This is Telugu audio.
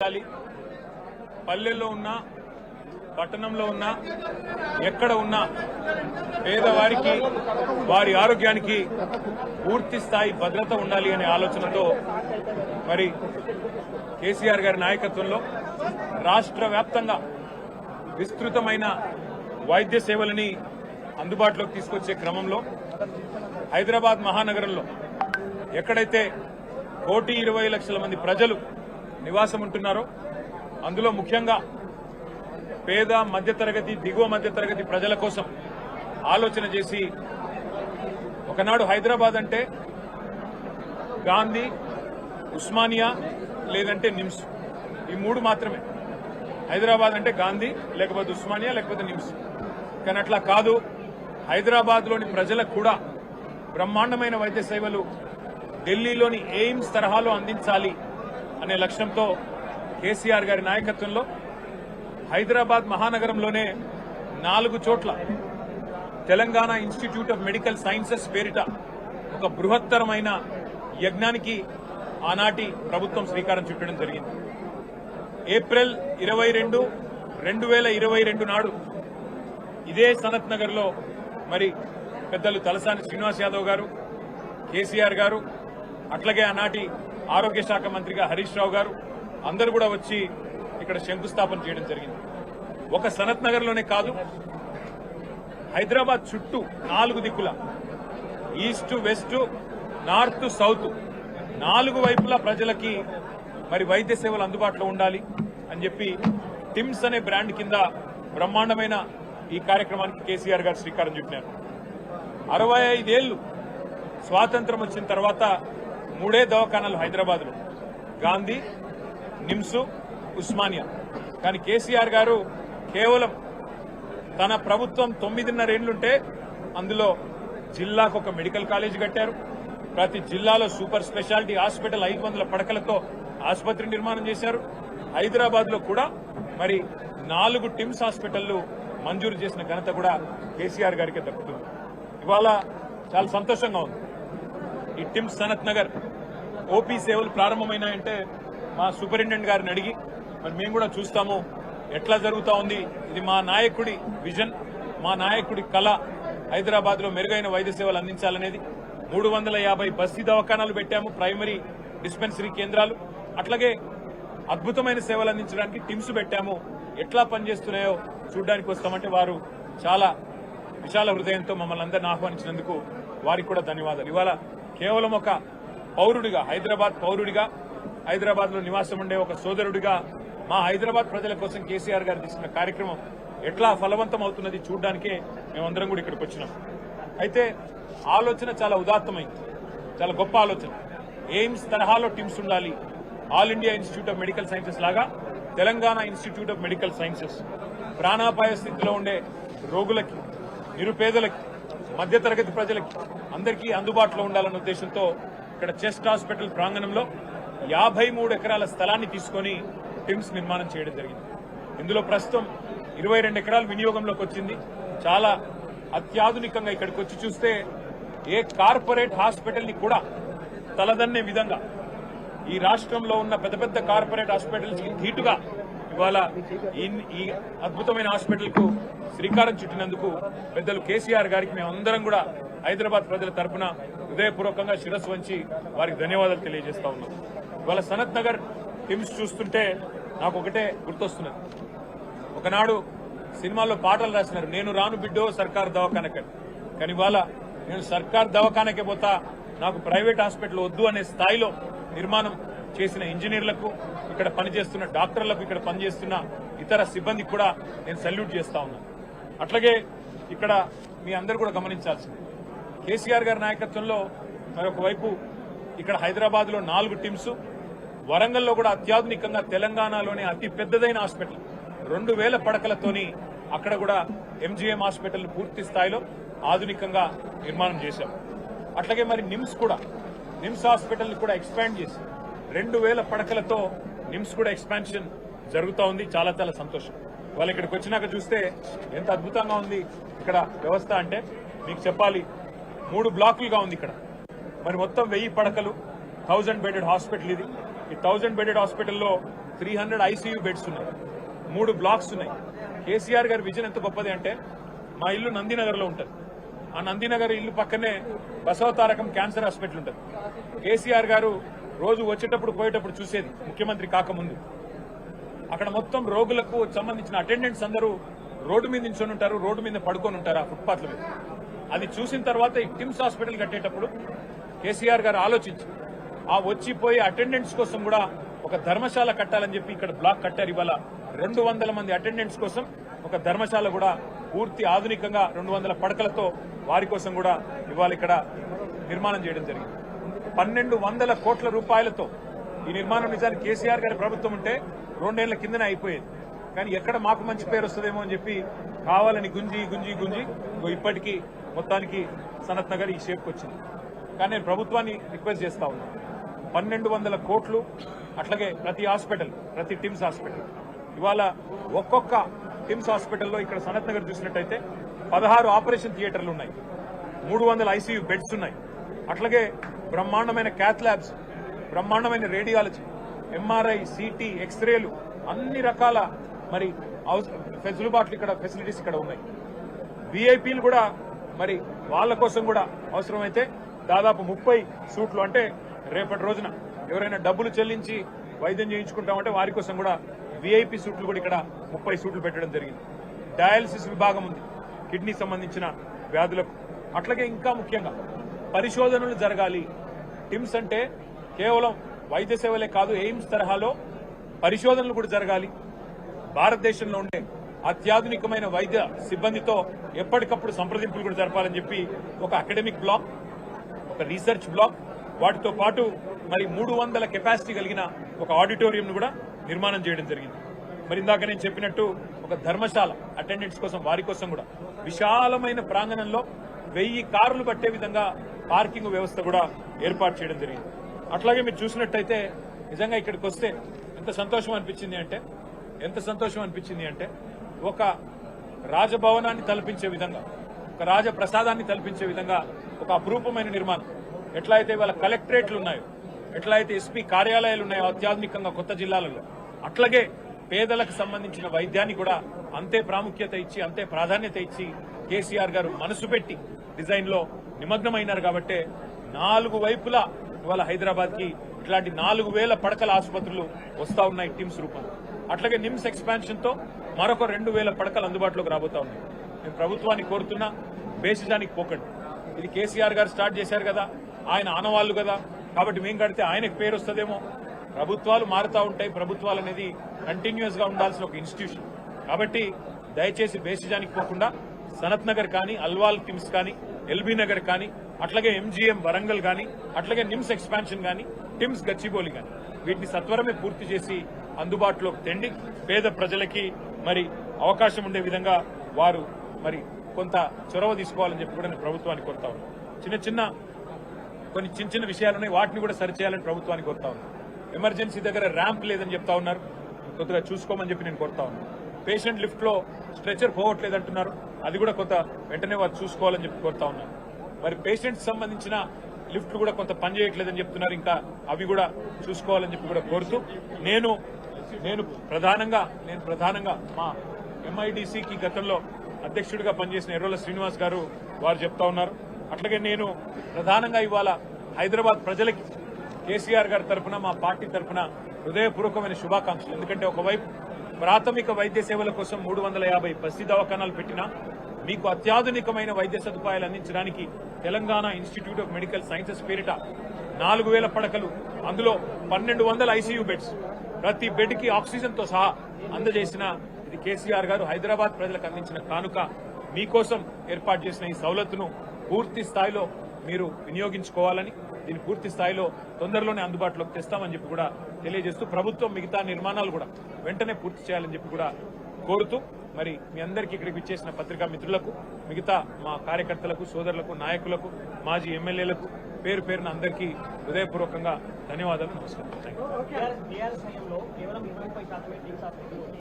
పల్లెల్లో ఉన్నా పట్టణంలో ఉన్నా ఎక్కడ ఉన్నా పేదవారికి వారి ఆరోగ్యానికి పూర్తి స్థాయి భద్రత ఉండాలి అనే ఆలోచనతో మరి కేసీఆర్ గారి నాయకత్వంలో రాష్ట్ర వ్యాప్తంగా విస్తృతమైన వైద్య సేవలని అందుబాటులోకి తీసుకొచ్చే క్రమంలో హైదరాబాద్ మహానగరంలో ఎక్కడైతే 1,20,00,000 మంది ప్రజలు నివాసం ఉంటున్నారో అందులో ముఖ్యంగా పేద మధ్యతరగతి దిగువ మధ్యతరగతి ప్రజల కోసం ఆలోచన చేసి ఒకనాడు హైదరాబాద్ అంటే గాంధీ, ఉస్మానియా లేదంటే నిమ్స్ ఈ మూడు మాత్రమే. హైదరాబాద్ అంటే గాంధీ లేకపోతే ఉస్మానియా లేకపోతే నిమ్స్. కానీ అట్లా కాదు, హైదరాబాద్లోని ప్రజలకు కూడా బ్రహ్మాండమైన వైద్య సేవలు ఢిల్లీలోని ఎయిమ్స్ తరహాలో అందించాలి అనే లక్ష్యంతో కేసీఆర్ గారి నాయకత్వంలో హైదరాబాద్ మహానగరంలోనే 4 చోట్ల Telangana institute of medical sciences పేరిట ఒక బృహత్తరమైన యజ్ఞానికి ఆనాటి ప్రభుత్వం శ్రీకారం చుట్టడం జరిగింది. ఏప్రిల్ 22, 2022 నాడు ఇదే సనత్ నగర్ లో మరి పెద్దలు తలసాని శ్రీనివాస్ యాదవ్ గారు, కేసీఆర్ గారు, అట్లాగే ఆనాటి ఆరోగ్య శాఖ మంత్రిగా హరీష్ రావు గారు అందరూ కూడా వచ్చి ఇక్కడ శంకుస్థాపన చేయడం జరిగింది. ఒక సనత్ నగర్ లోనే కాదు, హైదరాబాద్ చుట్టూ 4 దిక్కుల ఈస్ట్, వెస్ట్, నార్త్, సౌత్ 4 వైపులా ప్రజలకి మరి వైద్య సేవలు అందుబాటులో ఉండాలి అని చెప్పి టిమ్స్ అనే బ్రాండ్ కింద బ్రహ్మాండమైన ఈ కార్యక్రమానికి కేసీఆర్ గారు శ్రీకారం చుట్టినారు. 65 ఏళ్లు స్వాతంత్రం వచ్చిన తర్వాత 3 దవాఖానాలు హైదరాబాద్ లో, గాంధీ, నిమ్స్, ఉస్మానియా. కానీ కేసీఆర్ గారు కేవలం తన ప్రభుత్వం 9.5 ఏళ్లుంటే అందులో జిల్లాకు ఒక మెడికల్ కాలేజ్ కట్టారు. ప్రతి జిల్లాలో సూపర్ స్పెషాలిటీ హాస్పిటల్ 500 పడకలతో ఆసుపత్రి నిర్మాణం చేశారు. హైదరాబాద్ లో కూడా మరి 4 టిమ్స్ హాస్పిటళ్లు మంజూరు చేసిన ఘనత కూడా కేసీఆర్ గారికి దక్కుతుంది. ఇవాళ చాలా సంతోషంగా ఉంది. ఈ టిమ్స్ సనత్ నగర్ ఓపీ సేవలు ప్రారంభమైనాయంటే మా సూపరింటెండెంట్ గారిని అడిగి మరి మేము కూడా చూస్తాము ఎట్లా జరుగుతా ఉంది. ఇది మా నాయకుడి విజన్, మా నాయకుడి కళ. హైదరాబాద్ లో మెరుగైన వైద్య సేవలు అందించాలనేది 350 బస్తీ దవాఖానాలు పెట్టాము, ప్రైమరీ డిస్పెన్సరీ కేంద్రాలు. అట్లాగే అద్భుతమైన సేవలు అందించడానికి టిమ్స్ పెట్టాము. ఎట్లా పనిచేస్తున్నాయో చూడడానికి వస్తామంటే వారు చాలా విశాల హృదయంతో మమ్మల్ని అందరిని ఆహ్వానించినందుకు వారికి కూడా ధన్యవాదాలు. ఇవాళ కేవలం ఒక పౌరుడిగా, హైదరాబాద్ పౌరుడిగా, హైదరాబాద్ లో నివాసం ఉండే ఒక సోదరుడిగా మా హైదరాబాద్ ప్రజల కోసం కేసీఆర్ గారు తీసుకున్న కార్యక్రమం ఎట్లా ఫలవంతం అవుతున్నది చూడడానికే మేమందరం కూడా ఇక్కడికి వచ్చినాం. అయితే ఆలోచన చాలా ఉదాత్తమైంది, చాలా గొప్ప ఆలోచన. ఎయిమ్స్ తరహాలో టిమ్స్ ఉండాలి. All India institute of medical sciences లాగా Telangana institute of medical sciences ప్రాణాపాయ స్థితిలో ఉండే రోగులకి, నిరుపేదలకి, మధ్యతరగతి ప్రజలకి అందరికీ అందుబాటులో ఉండాలన్న ఉద్దేశంతో ఇక్కడ చెస్ట్ హాస్పిటల్ ప్రాంగణంలో 53 ఎకరాల స్థలాన్ని తీసుకుని టిమ్స్ నిర్మాణం చేయడం జరిగింది. ఇందులో ప్రస్తుతం 22 ఎకరాలు వినియోగంలోకి వచ్చింది. చాలా అత్యాధునికంగా ఇక్కడికి వచ్చి చూస్తే ఏ కార్పొరేట్ హాస్పిటల్ ని కూడా తలదన్నే విధంగా ఈ రాష్ట్రంలో ఉన్న పెద్ద పెద్ద కార్పొరేట్ హాస్పిటల్స్ కి ధీటుగా ఇవాళ ఈ అద్భుతమైన హాస్పిటల్ కు శ్రీకారం చుట్టినందుకు పెద్దలు కేసీఆర్ గారికి మేమందరం కూడా హైదరాబాద్ ప్రజల తరఫున హృదయపూర్వకంగా శిరస్సు వంచి వారికి ధన్యవాదాలు తెలియజేస్తా ఉన్నాం. ఇవాళ సనత్ నగర్ టిమ్స్ చూస్తుంటే నాకు ఒకటే గుర్తొస్తున్నది. ఒకనాడు సినిమాల్లో పాటలు రాసినారు, నేను రాను బిడ్డో సర్కార్ దవాఖానకని. కానీ ఇవాళ నేను సర్కార్ దవాఖానకే పోతా, నాకు ప్రైవేట్ హాస్పిటల్ వద్దు అనే స్థాయిలో నిర్మాణం చేసిన ఇంజనీర్లకు, ఇక్కడ పనిచేస్తున్న డాక్టర్లకు, ఇక్కడ పనిచేస్తున్న ఇతర సిబ్బందికి కూడా నేను సల్యూట్ చేస్తా ఉన్నాను. అట్లాగే ఇక్కడ మీ అందరూ కూడా గమనించాల్సింది, కేసీఆర్ గారి నాయకత్వంలో మరొక వైపు ఇక్కడ హైదరాబాద్ లో 4 టిమ్స్, వరంగల్లో కూడా అత్యాధునికంగా తెలంగాణలోనే అతి పెద్దదైన హాస్పిటల్ 2000 పడకలతోని అక్కడ కూడా ఎంజీఎం హాస్పిటల్ పూర్తి స్థాయిలో ఆధునికంగా నిర్మాణం చేశాం. అట్లాగే మరి నిమ్స్ కూడా, నిమ్స్ హాస్పిటల్ కూడా ఎక్స్పాండ్ చేసి 2000 పడకలతో నిమ్స్ కూడా ఎక్స్పాన్షన్ జరుగుతూ ఉంది. చాలా చాలా సంతోషం. వాళ్ళు ఇక్కడికి వచ్చినాక చూస్తే ఎంత అద్భుతంగా ఉంది ఇక్కడ వ్యవస్థ అంటే మీకు చెప్పాలి. 3 బ్లాకులుగా ఉంది ఇక్కడ. మరి మొత్తం 1000 పడకలు, 1000 బెడెడ్ హాస్పిటల్ ఇది. ఈ 1000 బెడెడ్ హాస్పిటల్లో 300 ఐసీయూ బెడ్స్ ఉన్నాయి, 3 బ్లాక్స్ ఉన్నాయి. కేసీఆర్ గారి విజన్ ఎంత గొప్పది అంటే, మా ఇల్లు నందినగర్లో ఉంటుంది. ఆ నందినగర్ ఇల్లు పక్కనే బసవతారకం క్యాన్సర్ హాస్పిటల్ ఉంటుంది. కేసీఆర్ గారు రోజు వచ్చేటప్పుడు పోయేటప్పుడు చూసేది, ముఖ్యమంత్రి కాకముందు. అక్కడ మొత్తం రోగులకు సంబంధించిన అటెండెంట్స్ అందరూ రోడ్డు మీద నించొని ఉంటారు, రోడ్డు మీద పడుకొని ఉంటారు, ఆ ఫుట్పాత్ల మీద. అది చూసిన తర్వాత ఈ టిమ్స్ హాస్పిటల్ కట్టేటప్పుడు కేసీఆర్ గారు ఆలోచించి ఆ వచ్చిపోయే అటెండెంట్స్ కోసం కూడా ఒక ధర్మశాల కట్టాలని చెప్పి ఇక్కడ బ్లాక్ కట్టారు. ఇవాళ 200 మంది అటెండెంట్స్ కోసం ఒక ధర్మశాల కూడా పూర్తి ఆధునికంగా 200 పడకలతో వారి కోసం కూడా ఇవాళ ఇక్కడ నిర్మాణం చేయడం జరిగింది. 1200 కోట్ల రూపాయలతో ఈ నిర్మాణం నిజానికి కేసీఆర్ గారి ప్రభుత్వం ఉంటే 2 ఏళ్ల కిందనే అయిపోయేది. కానీ ఎక్కడ మాకు మంచి పేరు వస్తుందేమో అని చెప్పి కావాలని గుంజి గుంజి గుంజి ఇప్పటికీ మొత్తానికి సనత్ నగర్ ఈ షేప్కి వచ్చింది. కానీ నేను ప్రభుత్వాన్ని రిక్వెస్ట్ చేస్తా ఉన్నాను, 1200 కోట్లు అట్లాగే ప్రతి హాస్పిటల్, ప్రతి టిమ్స్ హాస్పిటల్ ఇవాళ ఒక్కొక్క టిమ్స్ హాస్పిటల్లో ఇక్కడ సనత్ నగర్ చూసినట్టయితే 16 ఆపరేషన్ థియేటర్లు ఉన్నాయి, 300 ఐసీయూ బెడ్స్ ఉన్నాయి. అట్లాగే బ్రహ్మాండమైన క్యాత్ ల్యాబ్స్, బ్రహ్మాండమైన రేడియాలజీ, ఎంఆర్ఐ, సిటీ, ఎక్స్రేలు, అన్ని రకాల మరి వెసులుబాట్లు ఇక్కడ ఫెసిలిటీస్ ఇక్కడ ఉన్నాయి. విఐపీలు కూడా మరి వాళ్ళ కోసం కూడా అవసరమైతే దాదాపు 30 సూట్లు, అంటే రేపటి రోజున ఎవరైనా డబ్బులు చెల్లించి వైద్యం చేయించుకుంటామంటే వారి కోసం కూడా విఐపీ సూట్లు కూడా ఇక్కడ 30 సూట్లు పెట్టడం జరిగింది. డయాలసిస్ విభాగం ఉంది కిడ్నీ సంబంధించిన వ్యాధులకు. అట్లాగే ఇంకా ముఖ్యంగా పరిశోధనలు జరగాలి. టిమ్స్ అంటే కేవలం వైద్య సేవలే కాదు, ఎయిమ్స్ తరహాలో పరిశోధనలు కూడా జరగాలి. భారతదేశంలో ఉండే అత్యాధునికమైన వైద్య సిబ్బందితో ఎప్పటికప్పుడు సంప్రదింపులు కూడా జరపాలని చెప్పి ఒక అకాడమిక్ బ్లాక్, ఒక రీసెర్చ్ బ్లాక్, వాటితో పాటు మరి 300 కెపాసిటీ కలిగిన ఒక ఆడిటోరియం కూడా నిర్మాణం చేయడం జరిగింది. మరి ఇందాక నేను చెప్పినట్టు ఒక ధర్మశాల అటెండెంట్స్ కోసం, వారి కోసం కూడా విశాలమైన ప్రాంగణంలో 1000 కార్లు పట్టే విధంగా పార్కింగ్ వ్యవస్థ కూడా ఏర్పాటు చేయడం జరిగింది. అట్లాగే మీరు చూసినట్టయితే నిజంగా ఇక్కడికి వస్తే ఎంత సంతోషం అనిపించింది అంటే ఒక రాజభవనాన్ని తలపించే విధంగా, ఒక రాజప్రసాదాన్ని తలపించే విధంగా ఒక అపురూపమైన నిర్మాణం. ఎట్లా అయితే ఇవాళ కలెక్టరేట్లు ఉన్నాయో, ఎట్లా అయితే ఎస్పీ కార్యాలయాలు ఉన్నాయో అత్యాధునికంగా కొత్త జిల్లాలలో, అట్లాగే పేదలకు సంబంధించిన వైద్యాన్ని కూడా అంతే ప్రాముఖ్యత ఇచ్చి, అంతే ప్రాధాన్యత ఇచ్చి కేసీఆర్ గారు మనసు పెట్టి డిజైన్ లో నిమగ్నమైనారు. కాబట్టి 4 వైపులా ఇవాళ హైదరాబాద్ కి ఇట్లాంటి 4000 పడకల ఆసుపత్రులు వస్తా ఉన్నాయి టిమ్స్ రూపంలో. అట్లాగే నిమ్స్ ఎక్స్పాన్షన్ తో మరొక 2000 పడకలు అందుబాటులోకి రాబోతా ఉన్నాయి. నేను ప్రభుత్వాన్ని కోరుతున్నా, బేసిజానికి పోకండి. ఇది కేసీఆర్ గారు స్టార్ట్ చేశారు కదా, ఆయన ఆనవాళ్లు కదా, కాబట్టి మేము కడితే ఆయనకు పేరు వస్తుందేమో. ప్రభుత్వాలు మారుతూ ఉంటాయి, ప్రభుత్వాలు అనేది కంటిన్యూస్ గా ఉండాల్సిన ఒక ఇన్స్టిట్యూషన్. కాబట్టి దయచేసి బేసిజానికి పోకుండా సనత్ నగర్ కానీ, అల్వాల్ టిమ్స్ కానీ, ఎల్బీ నగర్ కానీ, అట్లాగే ఎంజీఎం వరంగల్ కానీ, అట్లాగే నిమ్స్ ఎక్స్పాన్షన్ కానీ, టిమ్స్ గచ్చిబౌలి కానీ, వీటిని సత్వరమే పూర్తి చేసి అందుబాటులోకి తెండి పేద ప్రజలకి మరి అవకాశం ఉండే విధంగా వారు మరి కొంత చొరవ తీసుకోవాలని చెప్పి కూడా నేను ప్రభుత్వాన్ని కోరుతా ఉన్నాను. కొన్ని చిన్న విషయాలున్నాయి, వాటిని కూడా సరిచేయాలని ప్రభుత్వాన్ని కోరుతా ఉన్నాను. ఎమర్జెన్సీ దగ్గర ర్యాంప్ లేదని చెప్తా ఉన్నారు, కొద్దిగా చూసుకోమని చెప్పి నేను కోరుతా ఉన్నాను. పేషెంట్ లిఫ్ట్ లో స్ట్రెచర్ పోవట్లేదంటున్నారు, అది కూడా కొంత వెంటనే వారు చూసుకోవాలని చెప్పి కోరుతా ఉన్నాను. మరి పేషెంట్స్ సంబంధించిన లిఫ్ట్లు కూడా కొంత పనిచేయట్లేదని చెప్తున్నారు, ఇంకా అవి కూడా చూసుకోవాలని చెప్పి కూడా కోరుతూ నేను ప్రధానంగా మా ఎంఐడిసికి గతంలో అధ్యక్షుడిగా పనిచేసిన ఎర్రోల శ్రీనివాస్ గారు వారు చెప్తా ఉన్నారు. అట్లాగే నేను ప్రధానంగా ఇవాళ హైదరాబాద్ ప్రజలకి కేసీఆర్ గారి తరఫున, మా పార్టీ తరఫున హృదయపూర్వకమైన శుభాకాంక్షలు. ఎందుకంటే ఒకవైపు ప్రాథమిక వైద్య సేవల కోసం 350 బస్తీ దవాఖానాలు పెట్టినా మీకు అత్యాధునికమైన వైద్య సదుపాయాలు అందించడానికి Telangana institute of medical sciences పేరిట 4000 పడకలు, అందులో 1200 ఐసీయూ బెడ్స్, ప్రతి బెడ్ కి ఆక్సిజన్ తో సహా అందజేసిన ఇది కేసీఆర్ గారు హైదరాబాద్ ప్రజలకు అందించిన కానుక. మీకోసం ఏర్పాటు చేసిన ఈ సౌలతును పూర్తి స్థాయిలో మీరు వినియోగించుకోవాలని, దీన్ని పూర్తి స్థాయిలో తొందరలోనే అందుబాటులోకి తెస్తామని చెప్పి కూడా తెలియజేస్తూ, ప్రభుత్వం మిగతా నిర్మాణాలు కూడా వెంటనే పూర్తి చేయాలని చెప్పి కూడా కోరుతూ, మరి మీ అందరికీ ఇక్కడికి ఇచ్చేసిన పత్రికా మిత్రులకు, మిగతా మా కార్యకర్తలకు, సోదరులకు, నాయకులకు, మాజీ ఎమ్మెల్యేలకు పేరు పేరున అందరికీ హృదయపూర్వకంగా ధన్యవాదాలు, నమస్కారం.